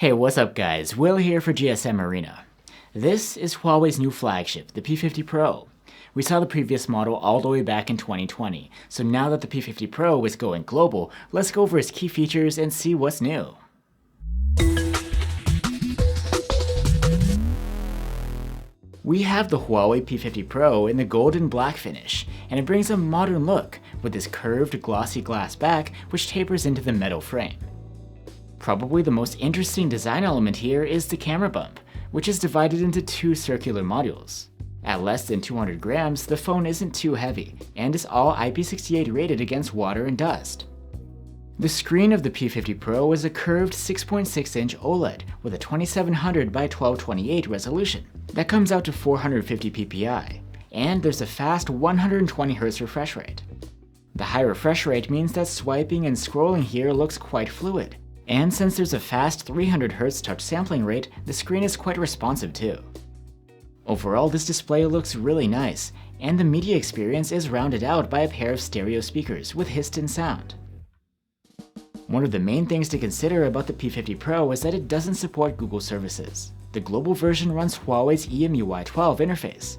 Hey, what's up guys? Will here for GSM Arena. This is Huawei's new flagship, the P50 Pro. We saw the previous model all the way back in 2020, so now that the P50 Pro is going global, let's go over its key features and see what's new. We have the Huawei P50 Pro in the gold and black finish, and it brings a modern look with this curved glossy glass back which tapers into the metal frame. Probably the most interesting design element here is the camera bump, which is divided into two circular modules. At less than 200 grams, the phone isn't too heavy, and is all IP68 rated against water and dust. The screen of the P50 Pro is a curved 6.6-inch OLED with a 2700 by 1228 resolution that comes out to 450 ppi, and there's a fast 120 Hz refresh rate. The high refresh rate means that swiping and scrolling here looks quite fluid, and since there's a fast 300 Hz touch sampling rate, the screen is quite responsive too. Overall, this display looks really nice, and the media experience is rounded out by a pair of stereo speakers with Histon sound. One of the main things to consider about the P50 Pro is that it doesn't support Google services. The global version runs Huawei's EMUI 12 interface.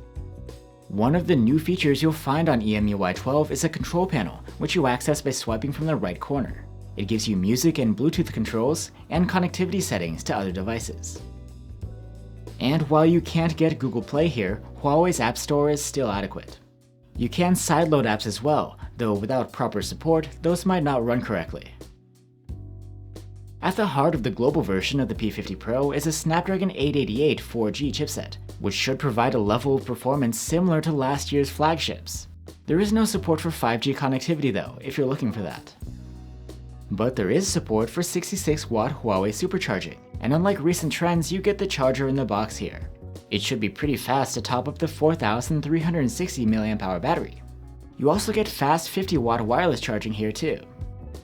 One of the new features you'll find on EMUI 12 is a control panel, which you access by swiping from the right corner. It gives you music and Bluetooth controls and connectivity settings to other devices. And while you can't get Google Play here, Huawei's App Store is still adequate. You can sideload apps as well, though without proper support, those might not run correctly. At the heart of the global version of the P50 Pro is a Snapdragon 888 4G chipset, which should provide a level of performance similar to last year's flagships. There is no support for 5G connectivity though, if you're looking for that. But there is support for 66-watt Huawei supercharging, and unlike recent trends, you get the charger in the box here. It should be pretty fast to top up the 4360 mAh battery. You also get fast 50-watt wireless charging here too.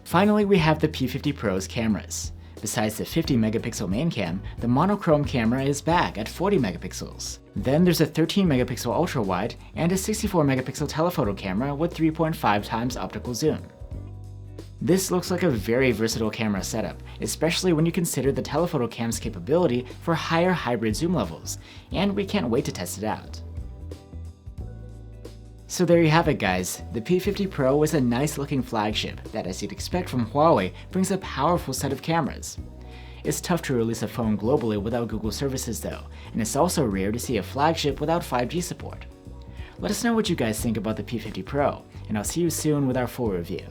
Finally, we have the P50 Pro's cameras. Besides the 50-megapixel main cam, the monochrome camera is back at 40 megapixels. Then there's a 13-megapixel ultra-wide and a 64-megapixel telephoto camera with 3.5 times optical zoom. This looks like a very versatile camera setup, especially when you consider the telephoto cam's capability for higher hybrid zoom levels, and we can't wait to test it out. So there you have it guys, the P50 Pro is a nice looking flagship that, as you'd expect from Huawei, brings a powerful set of cameras. It's tough to release a phone globally without Google services though, and it's also rare to see a flagship without 5G support. Let us know what you guys think about the P50 Pro, and I'll see you soon with our full review.